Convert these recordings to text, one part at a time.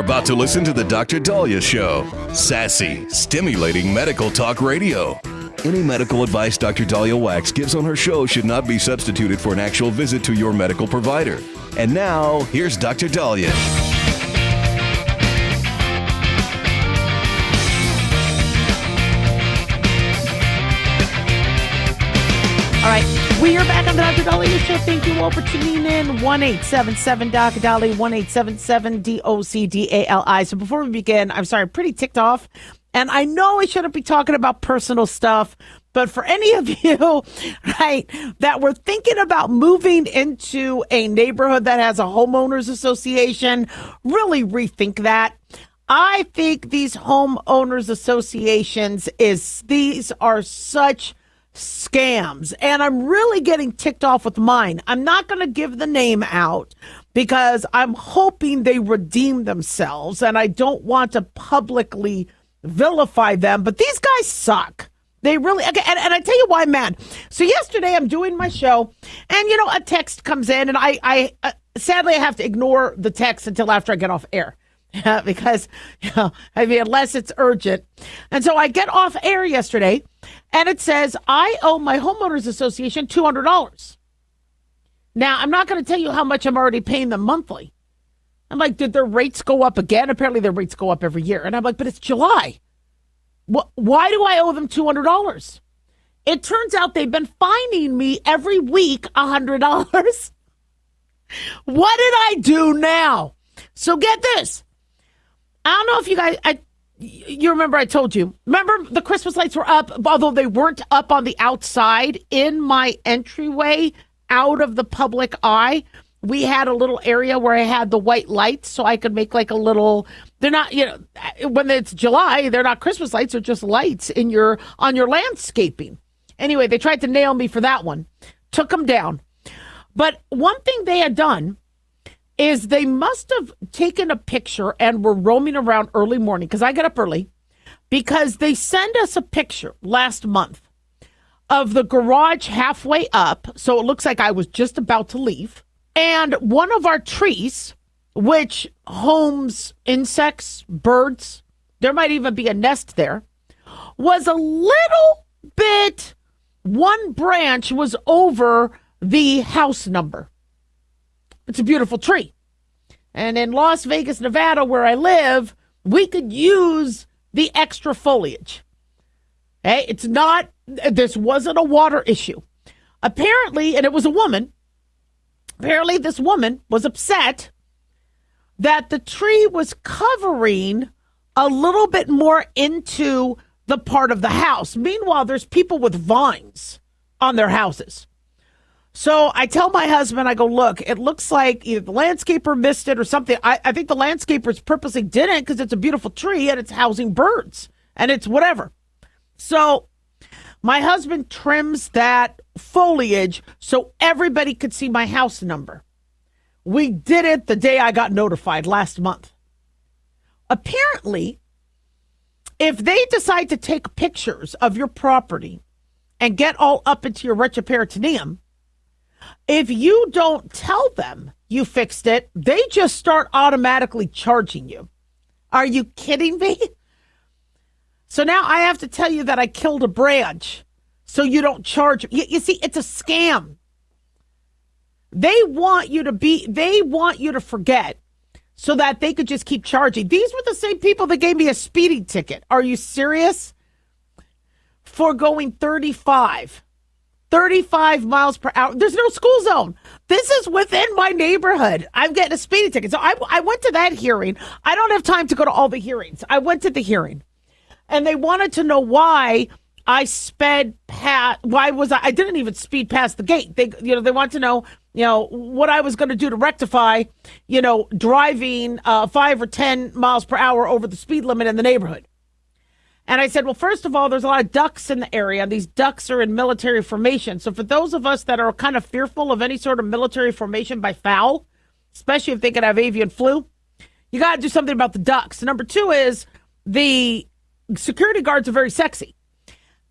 about to listen to the Dr. Daliah Show. Sassy, stimulating medical talk radio. Any medical advice Dr. Daliah Wax gives on her show should not be substituted for an actual visit to your medical provider. And now, here's Dr. Daliah. All right, we are back on the Dr. Daliah Show. Thank you all for tuning in. 1-877-Dr. 1-877-DOCDALI. So before we begin, I'm sorry, I'm pretty ticked off. And I know I shouldn't be talking about personal stuff, but for any of you, right, that were thinking about moving into a neighborhood that has a homeowners association, really rethink that. I think these homeowners associations these are such scams, and I'm really getting ticked off with mine. I'm not going to give the name out because I'm hoping they redeem themselves, and I don't want to publicly vilify them, but these guys suck. They really, and I tell you why I'm mad. So yesterday I'm doing my show, and a text comes in, and I sadly I have to ignore the text until after I get off air. Yeah, because, unless it's urgent. And so I get off air yesterday, and it says, I owe my homeowners association $200. Now, I'm not going to tell you how much I'm already paying them monthly. I'm like, did their rates go up again? Apparently their rates go up every year. And I'm like, but it's July. Why do I owe them $200? It turns out they've been fining me every week $100. What did I do now? So get this. I don't know if you guys, you remember I told you. Remember the Christmas lights were up, although they weren't up on the outside in my entryway out of the public eye. We had a little area where I had the white lights so I could make like a little, they're not, when it's July, they're not Christmas lights, they're just lights on your landscaping. Anyway, they tried to nail me for that one. Took them down. But one thing they had done is they must have taken a picture and were roaming around early morning, because I get up early, because they send us a picture last month of the garage halfway up, so it looks like I was just about to leave, and one of our trees, which homes insects, birds, there might even be a nest there, was a little bit, one branch was over the house number. It's a beautiful tree. And in Las Vegas, Nevada, where I live, we could use the extra foliage. Hey, this wasn't a water issue. Apparently, and it was a woman, apparently this woman was upset that the tree was covering a little bit more into the part of the house. Meanwhile, there's people with vines on their houses. So I tell my husband, I go, look, it looks like either the landscaper missed it or something. I think the landscapers purposely didn't, because it's a beautiful tree and it's housing birds and it's whatever. So my husband trims that foliage so everybody could see my house number. We did it the day I got notified last month. Apparently, if they decide to take pictures of your property and get all up into your retroperitoneum, if you don't tell them you fixed it, they just start automatically charging you. Are you kidding me? So now I have to tell you that I killed a branch so you don't charge. You see, it's a scam. They want you to forget so that they could just keep charging. These were the same people that gave me a speeding ticket. Are you serious? For going 35 miles per hour. There's no school zone. This is within my neighborhood. I'm getting a speeding ticket. So I went to that hearing. I don't have time to go to all the hearings. I went to the hearing, and they wanted to know why I sped past. I didn't even speed past the gate. They want to know, what I was going to do to rectify, driving 5 or 10 miles per hour over the speed limit in the neighborhood. And I said, well, first of all, there's a lot of ducks in the area. These ducks are in military formation. So for those of us that are kind of fearful of any sort of military formation by fowl, especially if they could have avian flu, you got to do something about the ducks. Number two is the security guards are very sexy.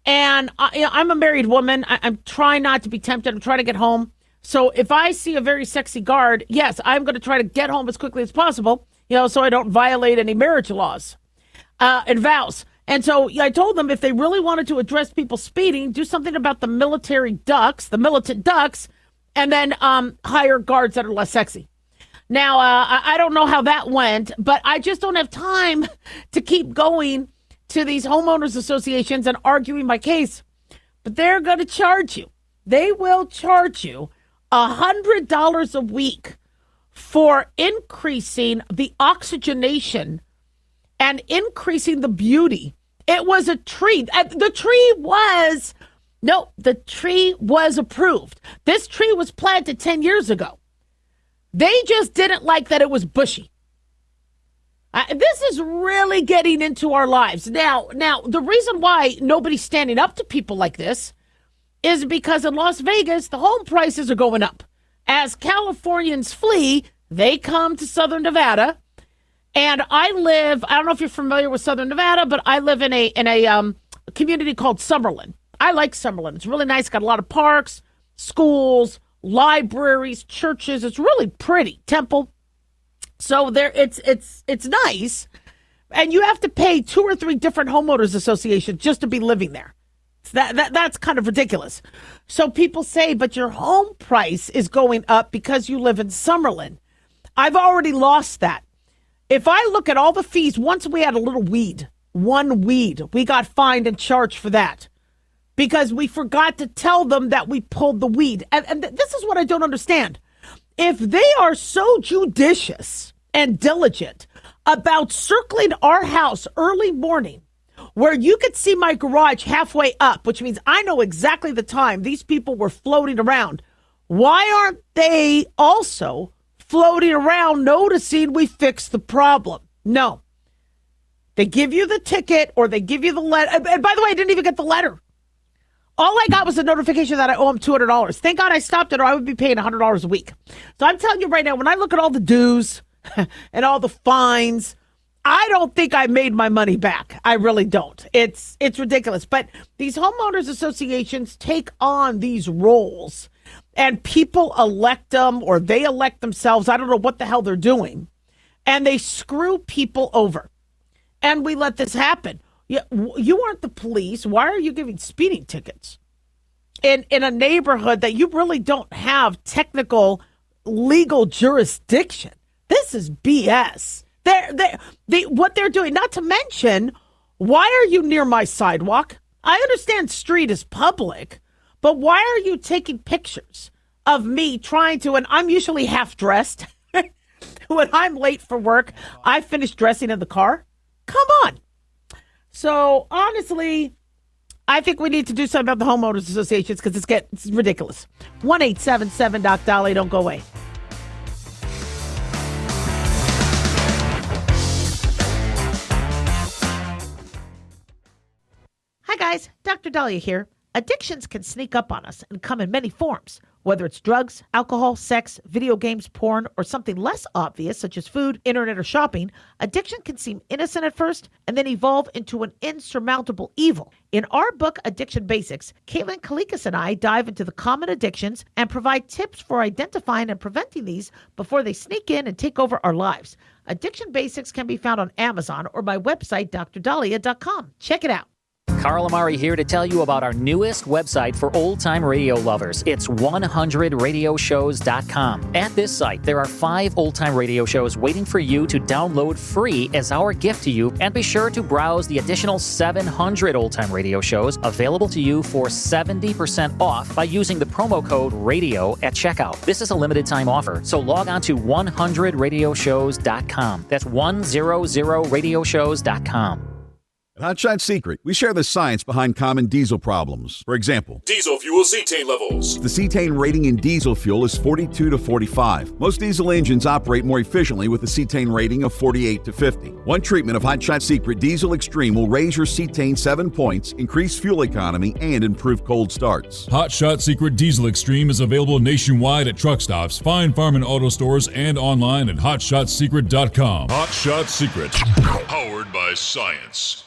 And I'm a married woman. I'm trying not to be tempted. I'm trying to get home. So if I see a very sexy guard, yes, I'm going to try to get home as quickly as possible, so I don't violate any marriage laws and vows. And so I told them if they really wanted to address people speeding, do something about the militant ducks, and then hire guards that are less sexy. Now, I don't know how that went, but I just don't have time to keep going to these homeowners associations and arguing my case. But they're going to charge you. They will charge you $100 a week for increasing the oxygenation and increasing the beauty. It was a tree. The tree was approved. This tree was planted 10 years ago. They just didn't like that it was bushy. This is really getting into our lives. Now, the reason why nobody's standing up to people like this is because in Las Vegas, the home prices are going up. As Californians flee, they come to Southern Nevada. And I don't know if you're familiar with Southern Nevada, but I live in a community called Summerlin. I like Summerlin. It's really nice. Got a lot of parks, schools, libraries, churches. It's really pretty. Temple. So there, it's nice. And you have to pay 2 or 3 different homeowners associations just to be living there. That's kind of ridiculous. So people say, but your home price is going up because you live in Summerlin. I've already lost that. If I look at all the fees, once we had a little one weed, we got fined and charged for that because we forgot to tell them that we pulled the weed. And this is what I don't understand. If they are so judicious and diligent about circling our house early morning, where you could see my garage halfway up, which means I know exactly the time these people were floating around, why aren't they also floating around noticing we fixed the problem? No. They give you the ticket or they give you the letter. And by the way, I didn't even get the letter. All I got was a notification that I owe them $200. Thank God I stopped it or I would be paying $100 a week. So I'm telling you right now, when I look at all the dues and all the fines, I don't think I made my money back. I really don't. It's ridiculous. But these homeowners associations take on these roles and people elect them or they elect themselves. I don't know what the hell they're doing. And they screw people over. And we let this happen. You aren't the police. Why are you giving speeding tickets in a neighborhood that you really don't have technical legal jurisdiction? This is BS. What they're doing, not to mention, why are you near my sidewalk? I understand street is public, but why are you taking pictures of me trying to, and I'm usually half dressed. When I'm late for work, I finish dressing in the car. Come on. So honestly, I think we need to do something about the homeowners associations because it's ridiculous. 1-877-DOC-DALIAH. Don't go away. Hi guys, Dr. Daliah here. Addictions can sneak up on us and come in many forms. Whether it's drugs, alcohol, sex, video games, porn, or something less obvious such as food, internet, or shopping, addiction can seem innocent at first and then evolve into an insurmountable evil. In our book, Addiction Basics, Caitlin Kalikas and I dive into the common addictions and provide tips for identifying and preventing these before they sneak in and take over our lives. Addiction Basics can be found on Amazon or my website, drdaliah.com. Check it out. Carl Amari here to tell you about our newest website for old-time radio lovers. It's 100radioshows.com. At this site, there are 5 old-time radio shows waiting for you to download free as our gift to you, and be sure to browse the additional 700 old-time radio shows available to you for 70% off by using the promo code RADIO at checkout. This is a limited-time offer, so log on to 100radioshows.com. That's 100radioshows.com. At Hot Shot Secret, we share the science behind common diesel problems. For example, diesel fuel cetane levels. The cetane rating in diesel fuel is 42 to 45. Most diesel engines operate more efficiently with a cetane rating of 48 to 50. One treatment of Hot Shot Secret Diesel Extreme will raise your cetane 7 points, increase fuel economy, and improve cold starts. Hot Shot Secret Diesel Extreme is available nationwide at truck stops, fine farm and auto stores, and online at hotshotsecret.com. Hot Shot Secret, powered by science.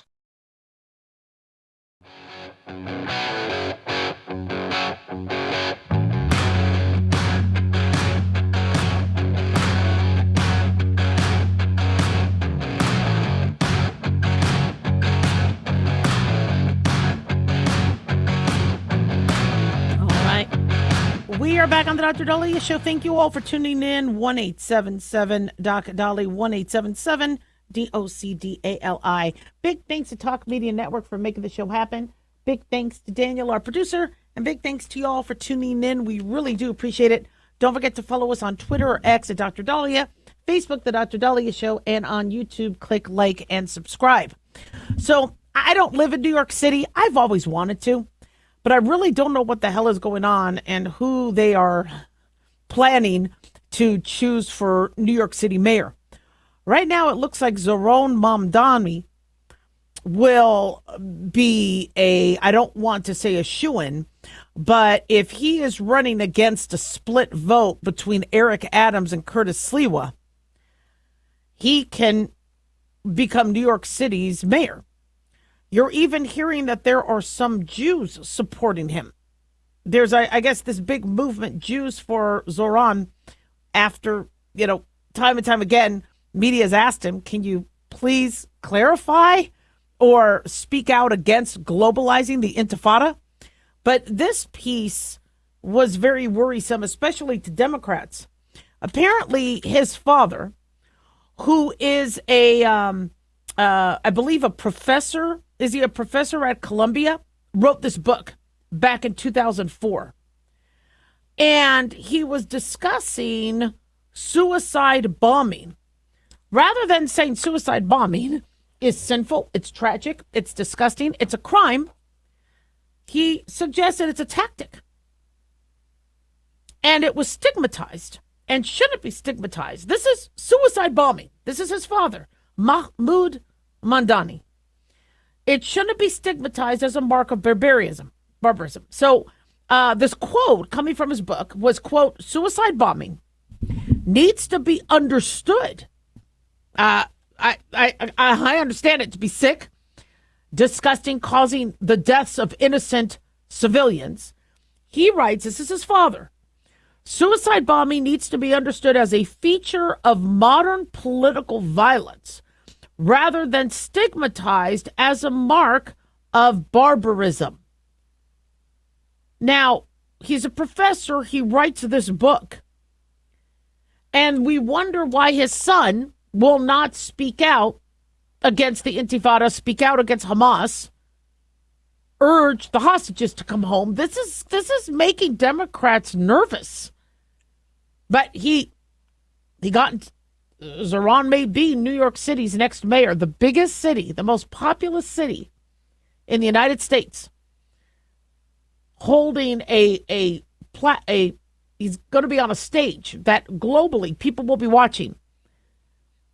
We are back on the Dr. Daliah Show. Thank you all for tuning in. 1-877-DOC-DALI, 1-877-DOCDALI. Big thanks to Talk Media Network for making the show happen. Big thanks to Daniel, our producer, and big thanks to you all for tuning in. We really do appreciate it. Don't forget to follow us on Twitter or X at Dr. Daliah, Facebook, The Dr. Daliah Show, and on YouTube, click like and subscribe. So I don't live in New York City. I've always wanted to, but I really don't know what the hell is going on and who they are planning to choose for New York City mayor. Right now, it looks like Zohran Mamdani will be I don't want to say a shoo-in, but if he is running against a split vote between Eric Adams and Curtis Sliwa, he can become New York City's mayor. You're even hearing that there are some Jews supporting him. There's, I guess, this big movement, Jews for Zohran, after, time and time again, media has asked him, can you please clarify or speak out against globalizing the Intifada? But this piece was very worrisome, especially to Democrats. Apparently, his father, who is I believe a professor, is he a professor at Columbia, wrote this book back in 2004. And he was discussing suicide bombing. Rather than saying suicide bombing is sinful, it's tragic, it's disgusting, it's a crime, he suggested it's a tactic. And it was stigmatized and shouldn't be stigmatized. This is suicide bombing. This is his father, Mahmoud Mamdani. It shouldn't be stigmatized as a mark of barbarism. So this quote coming from his book was, quote, suicide bombing needs to be understood. I understand it to be sick, disgusting, causing the deaths of innocent civilians. He writes, this is his father, suicide bombing needs to be understood as a feature of modern political violence rather than stigmatized as a mark of barbarism. Now, he's a professor. He writes this book. And we wonder why his son will not speak out against the Intifada, speak out against Hamas, urge the hostages to come home. This is making Democrats nervous. But Zohran may be New York City's next mayor, the biggest city, the most populous city in the United States, holding he's going to be on a stage that globally people will be watching.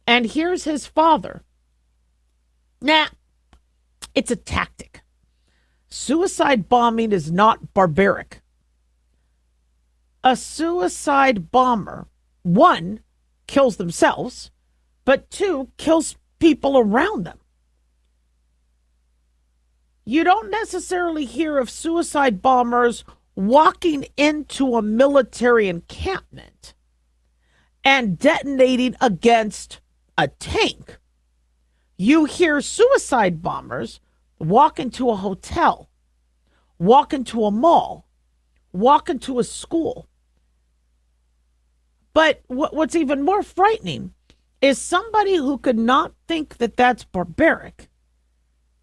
And here's his father. It's a tactic. Suicide bombing is not barbaric. A suicide bomber, one, kills themselves, but two, kills people around them. You don't necessarily hear of suicide bombers walking into a military encampment and detonating against a tank. You hear suicide bombers walk into a hotel, walk into a mall, walk into a school. But what's even more frightening is somebody who could not think that that's barbaric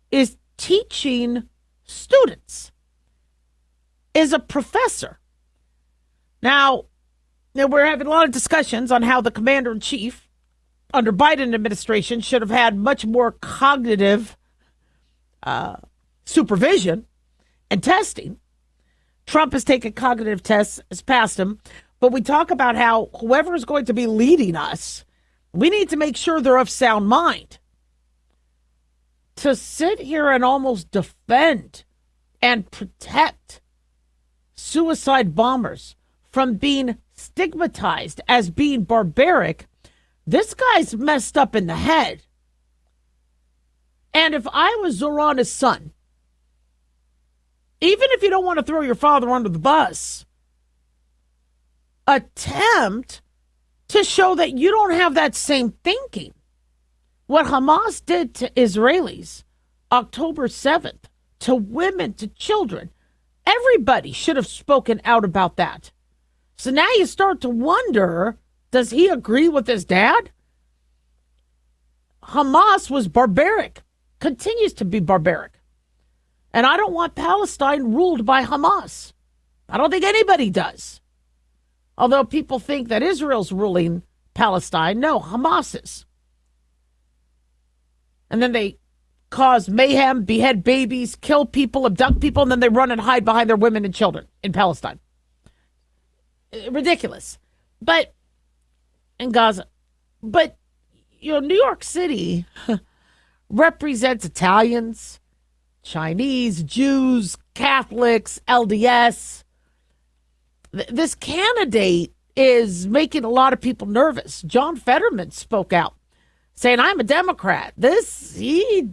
is teaching students, is a professor. Now, we're having a lot of discussions on how the commander-in-chief under Biden administration should have had much more cognitive supervision and testing. Trump has taken cognitive tests, has passed them. But we talk about how whoever is going to be leading us, we need to make sure they're of sound mind. To sit here and almost defend and protect suicide bombers from being stigmatized as being barbaric, this guy's messed up in the head. And if I was Zohran's son, even if you don't want to throw your father under the bus, attempt to show that you don't have that same thinking. What Hamas did to Israelis October 7th, to women, to children, everybody should have spoken out about that. So now you start to wonder, does he agree with his dad? Hamas was barbaric, continues to be barbaric. And I don't want Palestine ruled by Hamas. I don't think anybody does. Although people think that Israel's ruling Palestine, no, Hamas is. And then they cause mayhem, behead babies, kill people, abduct people, and then they run and hide behind their women and children in Palestine. Ridiculous. But in Gaza. But, New York City represents Italians, Chinese, Jews, Catholics, LDS. This candidate is making a lot of people nervous. John Fetterman spoke out saying, I'm a Democrat. He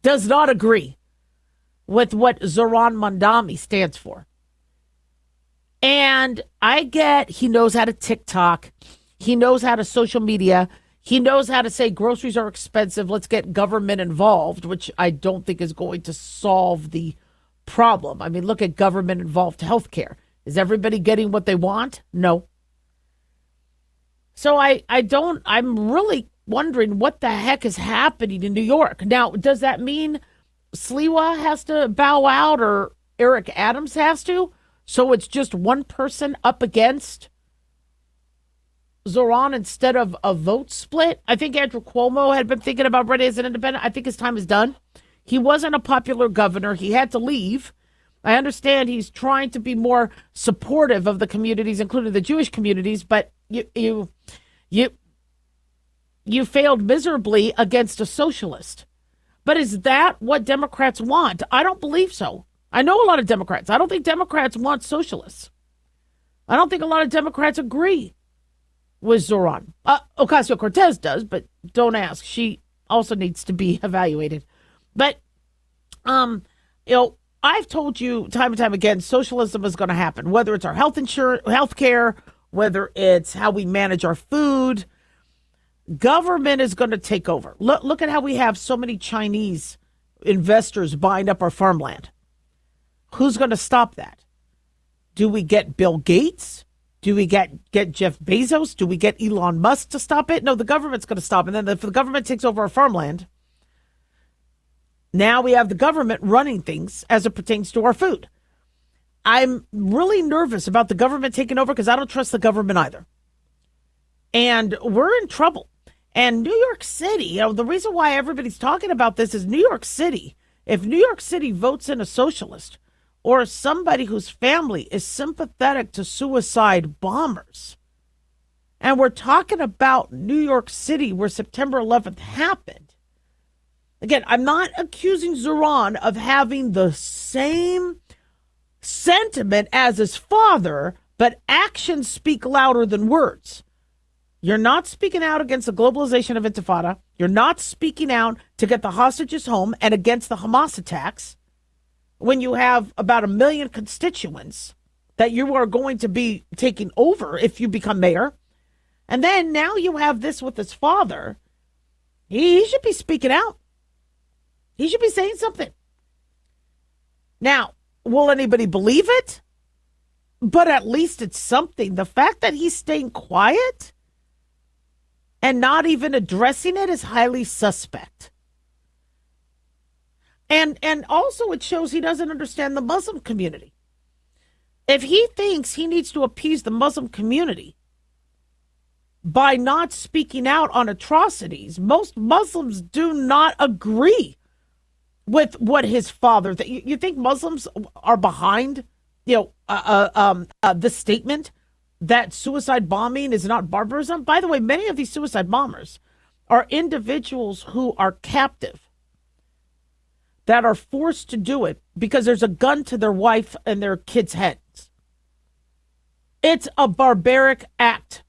does not agree with what Zohran Mamdani stands for. And I get he knows how to TikTok. He knows how to social media. He knows how to say groceries are expensive. Let's get government involved, which I don't think is going to solve the problem. I mean, look at government involved healthcare. Is everybody getting what they want? No. So I'm really wondering what the heck is happening in New York. Now, does that mean Sliwa has to bow out or Eric Adams has to? So it's just one person up against Zohran instead of a vote split? I think Andrew Cuomo had been thinking about running as an independent. I think his time is done. He wasn't a popular governor. He had to leave. I understand he's trying to be more supportive of the communities, including the Jewish communities, but you failed miserably against a socialist. But is that what Democrats want? I don't believe so. I know a lot of Democrats. I don't think Democrats want socialists. I don't think a lot of Democrats agree with Zohran. Ocasio-Cortez does, but don't ask. She also needs to be evaluated. But, I've told you time and time again, socialism is going to happen, whether it's our health care, whether it's how we manage our food. Government is going to take over. Look at how we have so many Chinese investors buying up our farmland. Who's going to stop that? Do we get Bill Gates? Do we get Jeff Bezos? Do we get Elon Musk to stop it? No, the government's going to stop. And then if the government takes over our farmland, now we have the government running things as it pertains to our food. I'm really nervous about the government taking over because I don't trust the government either. And we're in trouble. And New York City, the reason why everybody's talking about this is New York City. If New York City votes in a socialist or somebody whose family is sympathetic to suicide bombers, and we're talking about New York City where September 11th happened. Again, I'm not accusing Zohran of having the same sentiment as his father, but actions speak louder than words. You're not speaking out against the globalization of Intifada. You're not speaking out to get the hostages home and against the Hamas attacks when you have about 1 million constituents that you are going to be taking over if you become mayor. And then now you have this with his father. He should be speaking out. He should be saying something. Now, will anybody believe it? But at least it's something. The fact that he's staying quiet and not even addressing it is highly suspect. And also it shows he doesn't understand the Muslim community. If he thinks he needs to appease the Muslim community by not speaking out on atrocities, most Muslims do not agree with what his father. You think Muslims are behind, the statement that suicide bombing is not barbarism? By the way, many of these suicide bombers are individuals who are captive, that are forced to do it because there's a gun to their wife and their kids' heads. It's a barbaric act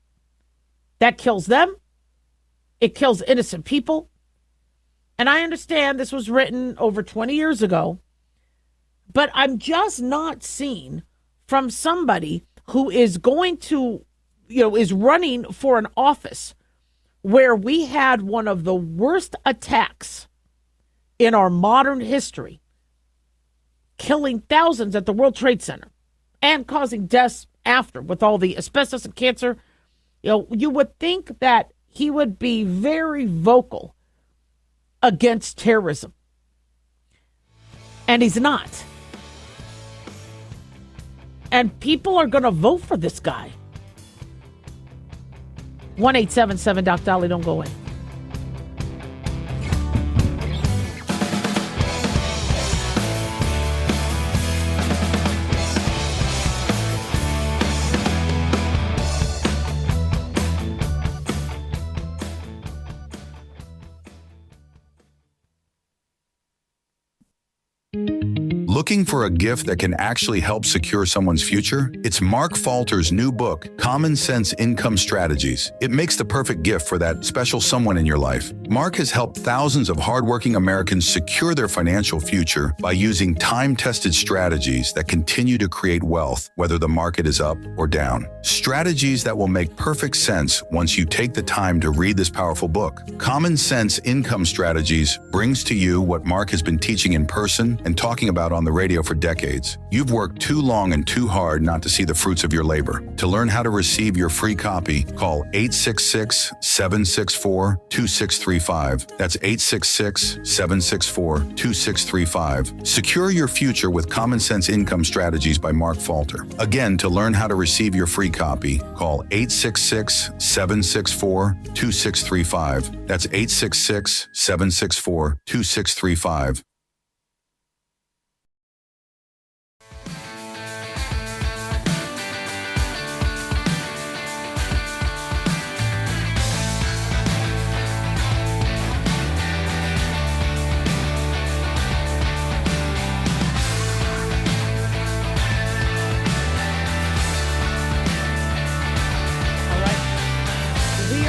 that kills them. It kills innocent people. And I understand this was written over 20 years ago, but I'm just not seeing from somebody who is going to, is running for an office where we had one of the worst attacks in our modern history, killing thousands at the World Trade Center and causing deaths after with all the asbestos and cancer. You would think that he would be very vocal against terrorism. And he's not. And people are going to vote for this guy. 1-877 Doc Dolly, don't go away. Looking for a gift that can actually help secure someone's future? It's Mark Falter's new book, Common Sense Income Strategies. It makes the perfect gift for that special someone in your life. Mark has helped thousands of hardworking Americans secure their financial future by using time-tested strategies that continue to create wealth, whether the market is up or down. Strategies that will make perfect sense once you take the time to read this powerful book. Common Sense Income Strategies brings to you what Mark has been teaching in person and talking about on the radio for decades. You've worked too long and too hard not to see the fruits of your labor. To learn how to receive your free copy, call 866-764-2635. That's 866-764-2635. Secure your future with Common Sense Income Strategies by Mark Falter. Again, to learn how to receive your free copy, call 866-764-2635. That's 866-764-2635.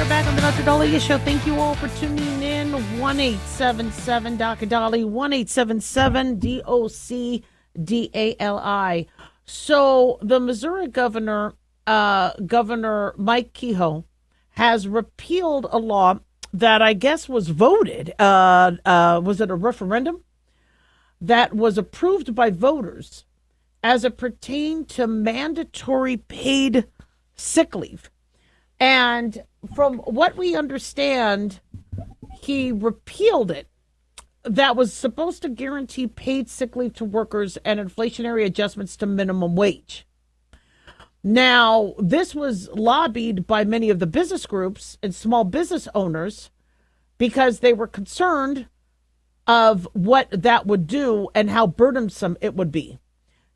Back on the Dr. Daliah Show. Thank you all for tuning in. 1-877 Dr. Dolly, 1-877-DOC-DALI. So the Missouri governor, Governor Mike Kehoe, has repealed a law that I guess was voted. Was it a referendum? That was approved by voters as it pertained to mandatory paid sick leave. And from what we understand, he repealed it. That was supposed to guarantee paid sick leave to workers and inflationary adjustments to minimum wage. Now, this was lobbied by many of the business groups and small business owners because they were concerned of what that would do and how burdensome it would be.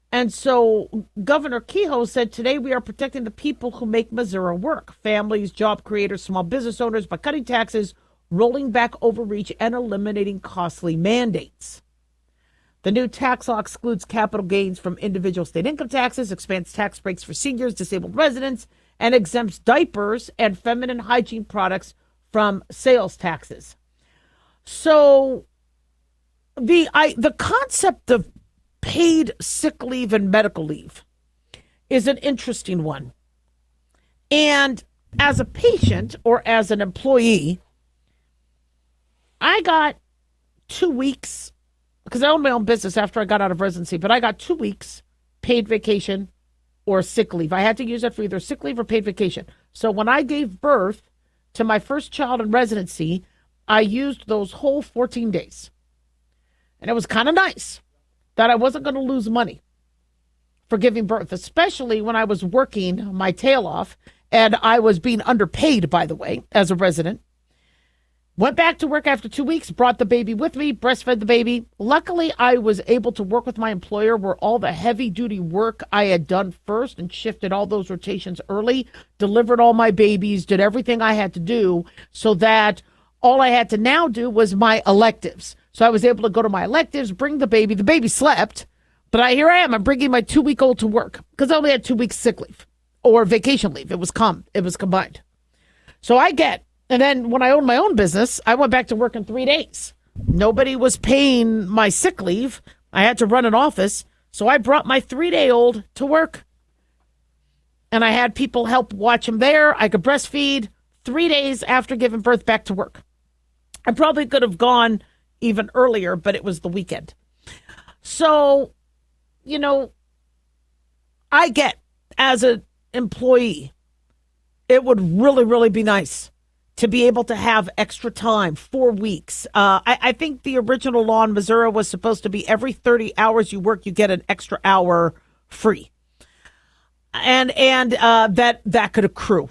And so Governor Kehoe said, today we are protecting the people who make Missouri work, families, job creators, small business owners, by cutting taxes, rolling back overreach, and eliminating costly mandates. The new tax law excludes capital gains from individual state income taxes, expands tax breaks for seniors, disabled residents, and exempts diapers and feminine hygiene products from sales taxes. So the concept of paid sick leave and medical leave is an interesting one. And as a patient or as an employee, I got 2 weeks, because I owned my own business after I got out of residency, but I got 2 weeks paid vacation or sick leave. I had to use it for either sick leave or paid vacation. So when I gave birth to my first child in residency, I used those whole 14 days. And it was kind of nice that I wasn't going to lose money for giving birth, especially when I was working my tail off and I was being underpaid, by the way, as a resident. Went back to work after 2 weeks, brought the baby with me, breastfed the baby. Luckily, I was able to work with my employer where all the heavy-duty work I had done first and shifted all those rotations early, delivered all my babies, did everything I had to do so that all I had to now do was my electives. So I was able to go to my electives, bring the baby. The baby slept, but here I am. I'm bringing my 2-week-old to work because I only had 2 weeks sick leave or vacation leave. It was combined. So and then when I owned my own business, I went back to work in 3 days. Nobody was paying my sick leave. I had to run an office. So I brought my 3-day-old to work. And I had people help watch him there. I could breastfeed 3 days after giving birth back to work. I probably could have gone even earlier, but it was the weekend. So, I get as a employee, it would really, really be nice to be able to have extra time, 4 weeks. I think the original law in Missouri was supposed to be every 30 hours you work, you get an extra hour free. And that could accrue.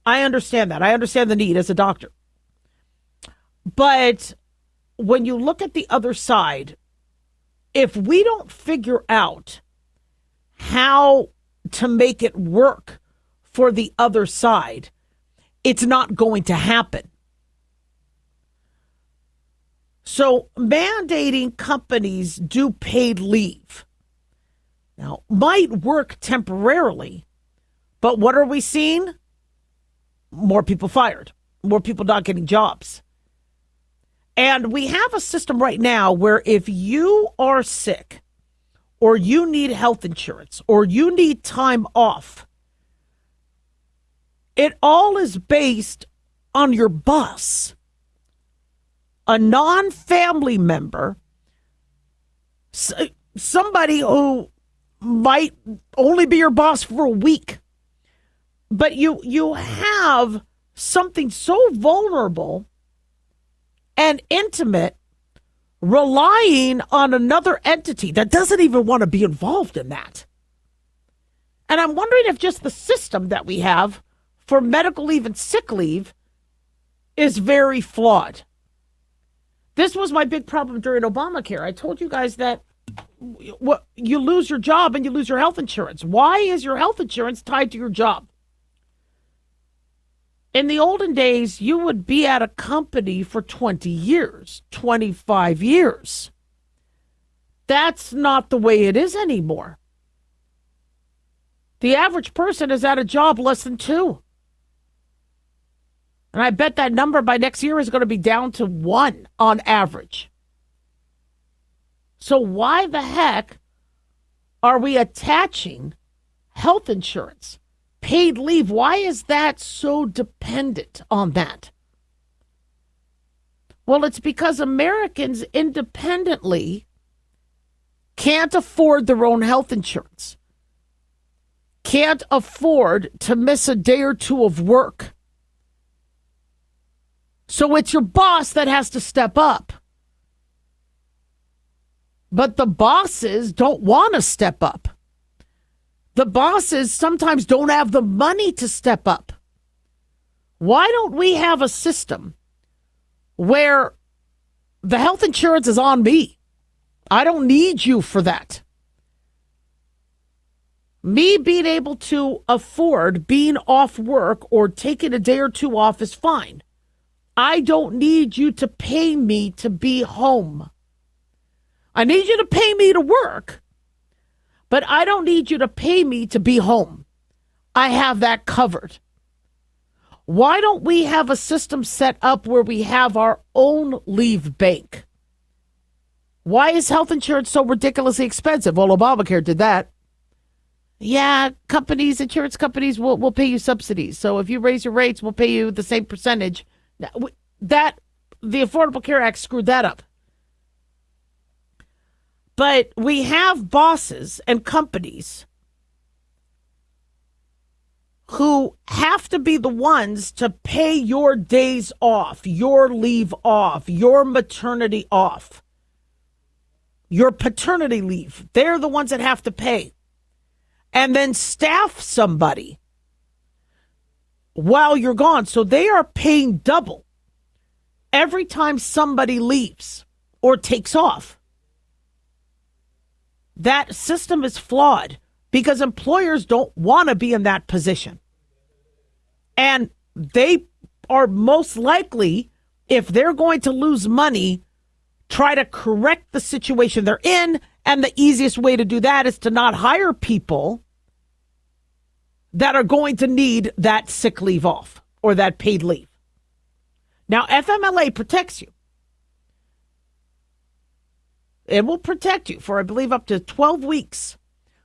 I understand that. I understand the need as a doctor. But when you look at the other side, if we don't figure out how to make it work for the other side, it's not going to happen. So mandating companies do paid leave now might work temporarily, but what are we seeing? More people fired, more people not getting jobs. And we have a system right now where if you are sick or you need health insurance or you need time off, it all is based on your boss. A non-family member, somebody who might only be your boss for a week, but you have something so vulnerable and intimate relying on another entity that doesn't even want to be involved in that. And I'm wondering if just the system that we have for medical leave and sick leave is very flawed. This was my big problem during Obamacare. I told you guys that you lose your job and you lose your health insurance. Why is your health insurance tied to your job? In the olden days, you would be at a company for 20 years, 25 years. That's not the way it is anymore. The average person is at a job less than 2. And I bet that number by next year is going to be down to 1 on average. So why the heck are we attaching health insurance, paid leave? Why is that so dependent on that? Well, it's because Americans independently can't afford their own health insurance, can't afford to miss a day or two of work. So it's your boss that has to step up. But the bosses don't want to step up. The bosses sometimes don't have the money to step up. Why don't we have a system where the health insurance is on me? I don't need you for that. Me being able to afford being off work or taking a day or two off is fine. I don't need you to pay me to be home. I need you to pay me to work, but I don't need you to pay me to be home. I have that covered. Why don't we have a system set up where we have our own leave bank? Why is health insurance so ridiculously expensive? Well, Obamacare did that. Yeah, insurance companies will pay you subsidies. So if you raise your rates, we'll pay you the same percentage. The Affordable Care Act screwed that up. But we have bosses and companies who have to be the ones to pay your days off, your leave off, your maternity off, your paternity leave. They're the ones that have to pay. And then staff somebody while you're gone. So they are paying double every time somebody leaves or takes off. That system is flawed because employers don't want to be in that position. And they are most likely, if they're going to lose money, try to correct the situation they're in. And the easiest way to do that is to not hire people that are going to need that sick leave off or that paid leave. Now, FMLA protects you. It will protect you for, I believe, up to 12 weeks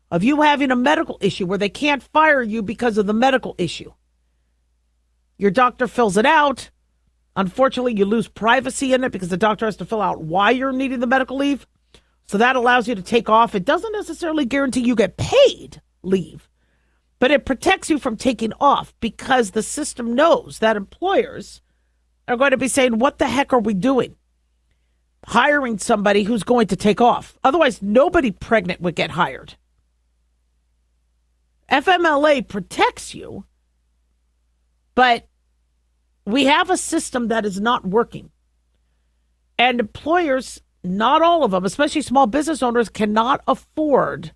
of you having a medical issue where they can't fire you because of the medical issue. Your doctor fills it out. Unfortunately, you lose privacy in it because the doctor has to fill out why you're needing the medical leave. So that allows you to take off. It doesn't necessarily guarantee you get paid leave. But it protects you from taking off because the system knows that employers are going to be saying, what the heck are we doing? Hiring somebody who's going to take off. Otherwise, nobody pregnant would get hired. FMLA protects you, but we have a system that is not working. And employers, not all of them, especially small business owners, cannot afford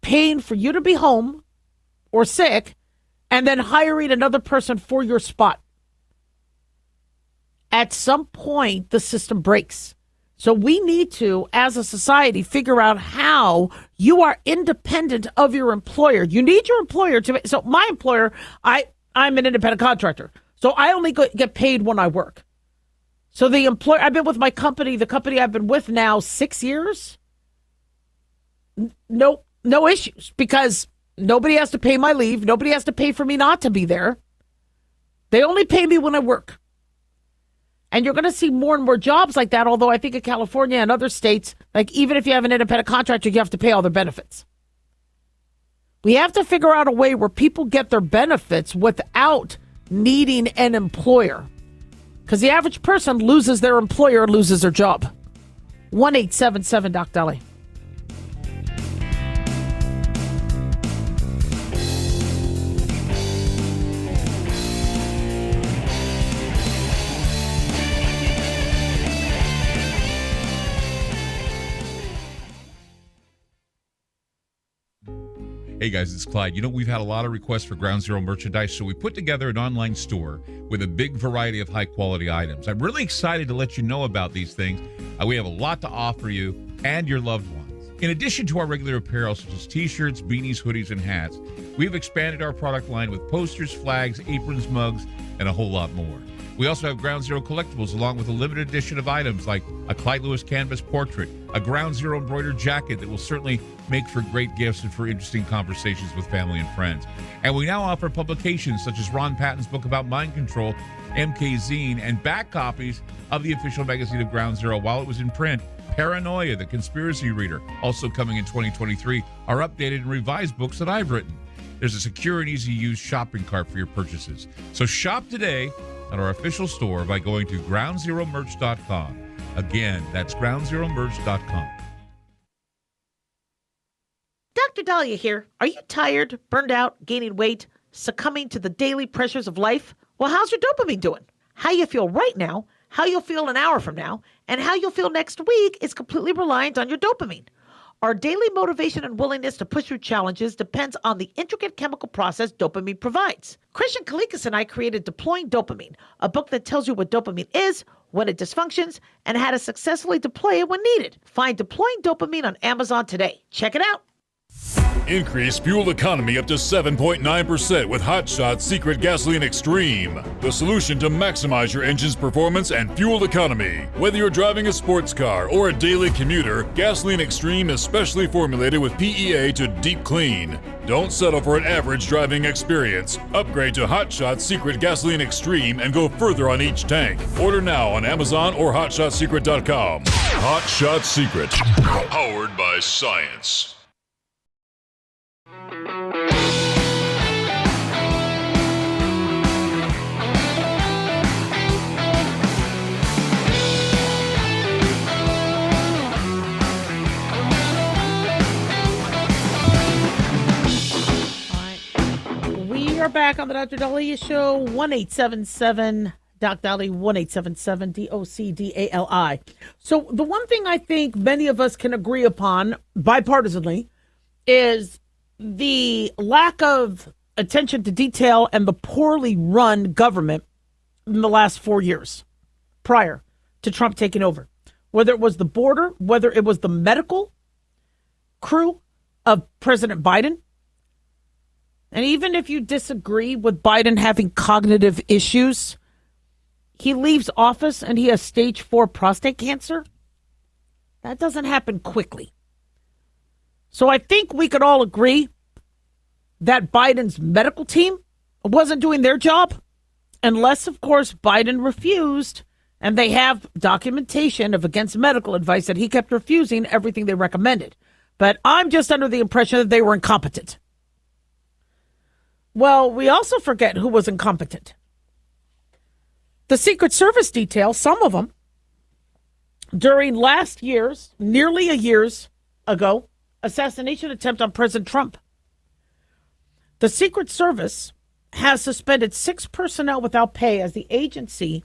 paying for you to be home or sick and then hiring another person for your spot. At some point, the system breaks. So we need to, as a society, figure out how you are independent of your employer. You need your employer to. So my employer, I'm an independent contractor. So I only get paid when I work. So the employer, I've been with my company, the company I've been with now 6 years. No issues because nobody has to pay my leave. Nobody has to pay for me not to be there. They only pay me when I work. And you're going to see more and more jobs like that, although I think in California and other states, like even if you have an independent contractor, you have to pay all their benefits. We have to figure out a way where people get their benefits without needing an employer. Because the average person loses their employer, loses their job. 1-877-DOC-DALI. Hey guys, it's Clyde. You know, we've had a lot of requests for Ground Zero merchandise, so we put together an online store with a big variety of high-quality items. I'm really excited to let you know about these things. We have a lot to offer you and your loved ones. In addition to our regular apparel, such as t-shirts, beanies, hoodies, and hats, we've expanded our product line with posters, flags, aprons, mugs, and a whole lot more. We also have Ground Zero collectibles along with a limited edition of items like a Clyde Lewis canvas portrait, a Ground Zero embroidered jacket that will certainly make for great gifts and for interesting conversations with family and friends. And we now offer publications such as Ron Patton's book about mind control, MK Zine, and back copies of the official magazine of Ground Zero while it was in print. Paranoia, the Conspiracy Reader, also coming in 2023, are updated and revised books that I've written. There's a secure and easy-to-use shopping cart for your purchases. So shop today at our official store by going to groundzeromerch.com. Again, that's groundzeromerch.com. Dr. Daliah here. Are you tired, burned out, gaining weight, succumbing to the daily pressures of life? Well, how's your dopamine doing? How you feel right now, how you'll feel an hour from now, and how you'll feel next week is completely reliant on your dopamine. Our daily motivation and willingness to push through challenges depends on the intricate chemical process dopamine provides. Christian Kalikas and I created Deploying Dopamine, a book that tells you what dopamine is, when it dysfunctions, and how to successfully deploy it when needed. Find Deploying Dopamine on Amazon today. Check it out. Increase fuel economy up to 7.9% with H.O.A.s Secret Gasoline Extreme, the solution to maximize your engine's performance and fuel economy. Whether you're driving a sports car or a daily commuter, Gasoline Extreme is specially formulated with PEA to deep clean. Don't settle for an average driving experience. Upgrade to H.O.A.s Secret Gasoline Extreme and go further on each tank. Order now on Amazon or HotShotSecret.com. H.O.A.s Secret, powered by science. We are back on the Dr. Daliah Show. 1-877-DOC-DALI, 1-877-DOC-DALI. So the one thing I think many of us can agree upon bipartisanly is the lack of attention to detail and the poorly run government in the last 4 years prior to Trump taking over. Whether it was the border, whether it was the medical crew of President Biden. And even if you disagree with Biden having cognitive issues, he leaves office and he has stage 4 prostate cancer. That doesn't happen quickly. So I think we could all agree that Biden's medical team wasn't doing their job, unless, of course, Biden refused, and they have documentation of against medical advice that he kept refusing everything they recommended. But I'm just under the impression that they were incompetent. Well, we also forget who was incompetent. The Secret Service detail, some of them, during last year's, nearly a year's ago, assassination attempt on President Trump. The Secret Service has suspended 6 personnel without pay as the agency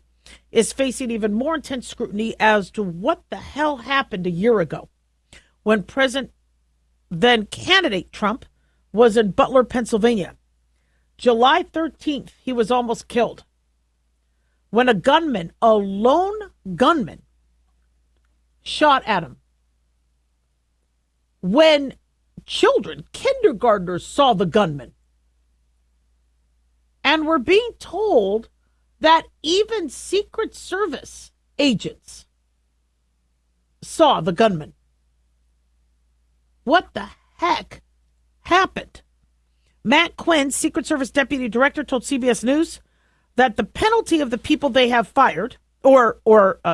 is facing even more intense scrutiny as to what the hell happened a year ago when President, then candidate Trump, was in Butler, Pennsylvania. July 13th, he was almost killed when a gunman, a lone gunman, shot at him. When children, kindergartners, saw the gunman. And we're being told that even Secret Service agents saw the gunman. What the heck happened? Matt Quinn, Secret Service Deputy Director, told CBS News that the penalty of the people they have fired or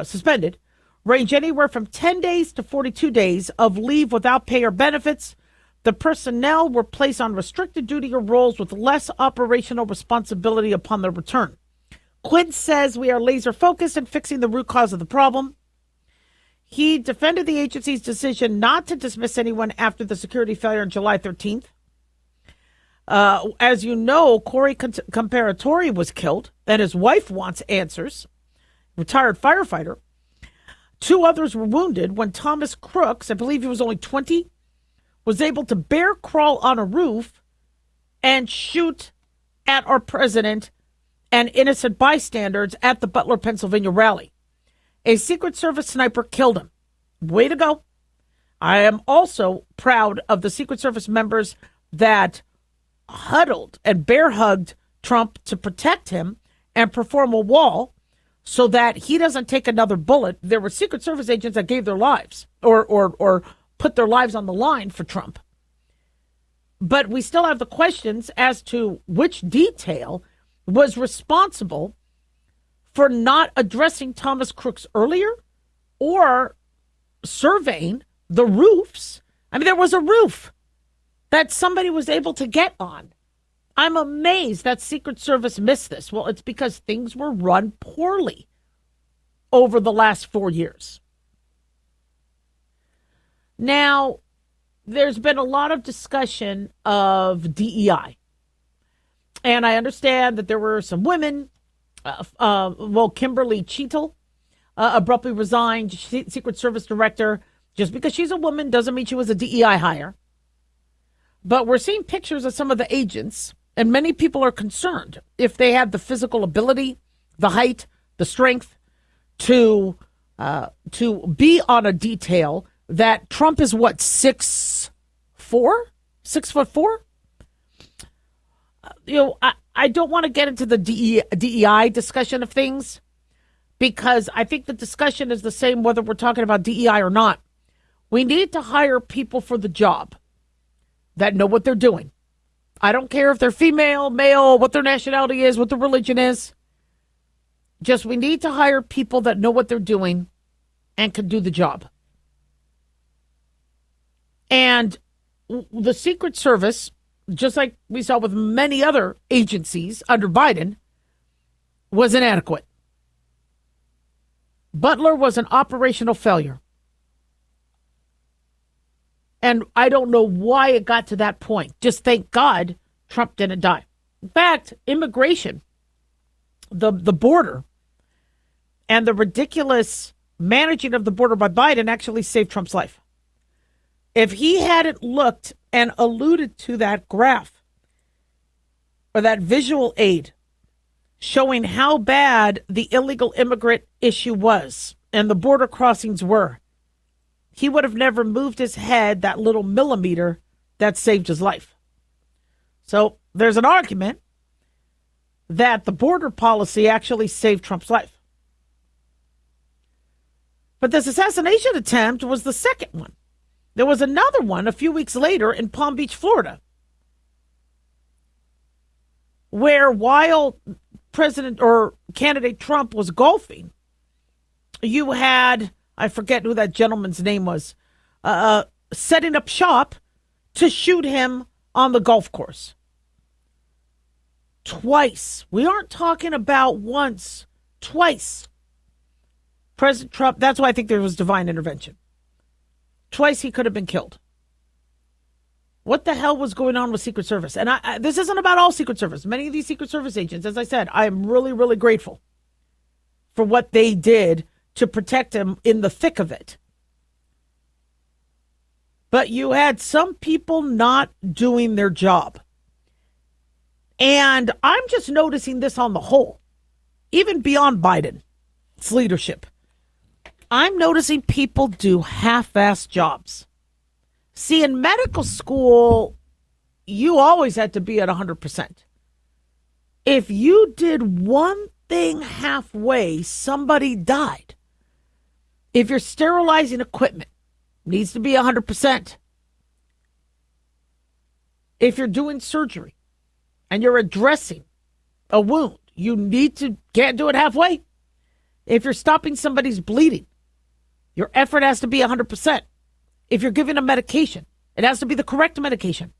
suspended range anywhere from 10 days to 42 days of leave without pay or benefits. The personnel were placed on restricted duty or roles with less operational responsibility upon their return. Quinn says we are laser focused in fixing the root cause of the problem. He defended the agency's decision not to dismiss anyone after the security failure on July 13th. As you know, Corey Comparatori was killed, and his wife wants answers. Retired firefighter. 2 others were wounded when Thomas Crooks, I believe he was only 20, was able to bear crawl on a roof and shoot at our president and innocent bystanders at the Butler, Pennsylvania rally. A Secret Service sniper killed him. Way to go. I am also proud of the Secret Service members that huddled and bear hugged Trump to protect him and perform a wall so that he doesn't take another bullet. There were Secret Service agents that gave their lives or put their lives on the line for Trump. But we still have the questions as to which detail was responsible for not addressing Thomas Crooks earlier or surveying the roofs. I mean, there was a roof that somebody was able to get on. I'm amazed that Secret Service missed this. Well, it's because things were run poorly over the last 4 years. Now, there's been a lot of discussion of DEI. And I understand that there were some women. Kimberly Cheetle abruptly resigned, Secret Service director. Just because she's a woman doesn't mean she was a DEI hire. But we're seeing pictures of some of the agents, and many people are concerned if they have the physical ability, the height, the strength to be on a detail that Trump is what, 6'4"? 6'4"? I don't want to get into the DEI discussion of things because I think the discussion is the same whether we're talking about DEI or not. We need to hire people for the job that know what they're doing. I don't care if they're female, male, what their nationality is, what their religion is. Just we need to hire people that know what they're doing and can do the job. And the Secret Service, just like we saw with many other agencies under Biden, was inadequate. Butler was an operational failure. And I don't know why it got to that point. Just thank God Trump didn't die. In fact, immigration, the border, and the ridiculous managing of the border by Biden actually saved Trump's life. If he hadn't looked and alluded to that graph or that visual aid showing how bad the illegal immigrant issue was and the border crossings were, he would have never moved his head that little millimeter that saved his life. So there's an argument that the border policy actually saved Trump's life. But this assassination attempt was the second one. There was another one a few weeks later in Palm Beach, Florida, where while President or candidate Trump was golfing, you had, I forget who that gentleman's name was, setting up shop to shoot him on the golf course. twice. We aren't talking about once, twice. President Trump, that's why I think there was divine intervention. Twice he could have been killed. What the hell was going on with Secret Service? And this isn't about all Secret Service. Many of these Secret Service agents, as I said, I am really, really grateful for what they did to protect him in the thick of it. But you had some people not doing their job. And I'm just noticing this on the whole, even beyond Biden's leadership. I'm noticing people do half-assed jobs. See, in medical school, you always had to be at 100%. If you did one thing halfway, somebody died. If you're sterilizing equipment, it needs to be 100%. If you're doing surgery and you're addressing a wound, you can't do it halfway. If you're stopping somebody's bleeding, your effort has to be 100%. If you're giving a medication, it has to be the correct medication.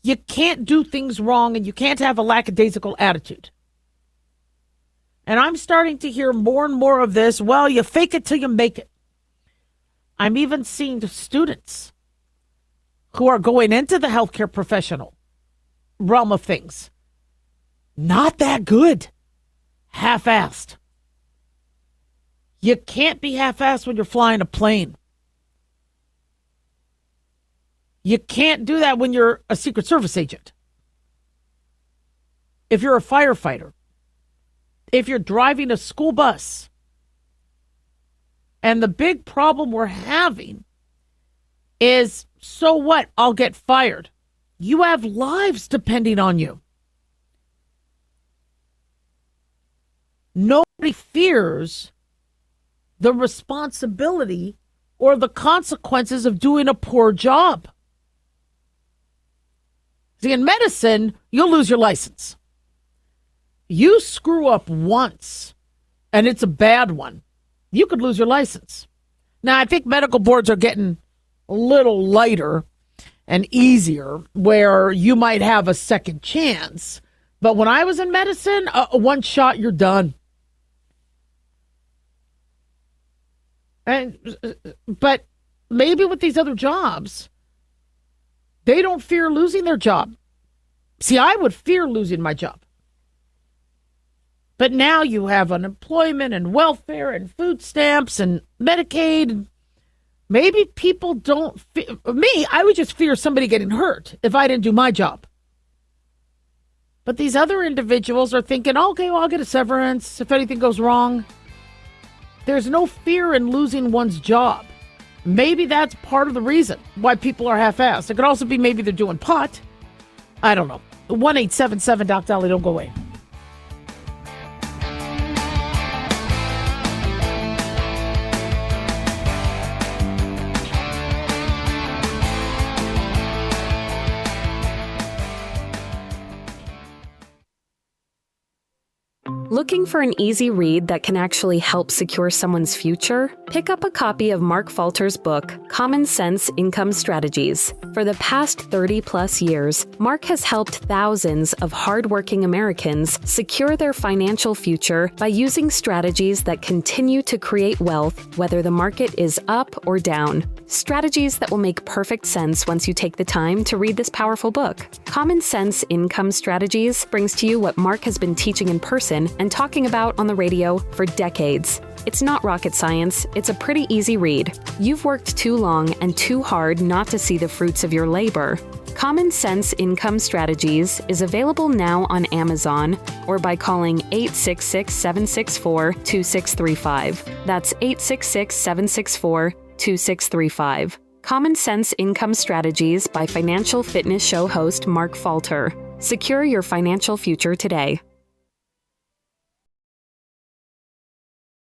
You can't do things wrong, and you can't have a lackadaisical attitude. And I'm starting to hear more and more of this. Well, you fake it till you make it. I'm even seeing students who are going into the healthcare professional realm of things. Not that good. Half-assed. You can't be half-assed when you're flying a plane. You can't do that when you're a Secret Service agent. If you're a firefighter, if you're driving a school bus. And the big problem we're having is, so what? I'll get fired. You have lives depending on you. Nobody fears the responsibility or the consequences of doing a poor job. See, in medicine, you'll lose your license. You screw up once, and it's a bad one, you could lose your license. Now, I think medical boards are getting a little lighter and easier, where you might have a second chance. But when I was in medicine, one shot, you're done. But maybe with these other jobs, they don't fear losing their job. See, I would fear losing my job. But now you have unemployment and welfare and food stamps and Medicaid. Maybe people don't fear. Me, I would just fear somebody getting hurt if I didn't do my job. But these other individuals are thinking, okay, well, I'll get a severance if anything goes wrong. There's no fear in losing one's job. Maybe that's part of the reason why people are half-assed. It could also be maybe they're doing pot. I don't know. 1-877-DOC-DALIAH. Don't go away. Looking for an easy read that can actually help secure someone's future? Pick up a copy of Mark Falter's book, Common Sense Income Strategies. For the past 30-plus years, Mark has helped thousands of hardworking Americans secure their financial future by using strategies that continue to create wealth, whether the market is up or down. Strategies that will make perfect sense once you take the time to read this powerful book. Common Sense Income Strategies brings to you what Mark has been teaching in person and talking about on the radio for decades. It's not rocket science, it's a pretty easy read. You've worked too long and too hard not to see the fruits of your labor. Common Sense Income Strategies is available now on Amazon or by calling 866-764-2635. That's 866-764-2635. Common Sense Income Strategies by financial fitness show host Mark Falter. Secure your financial future today.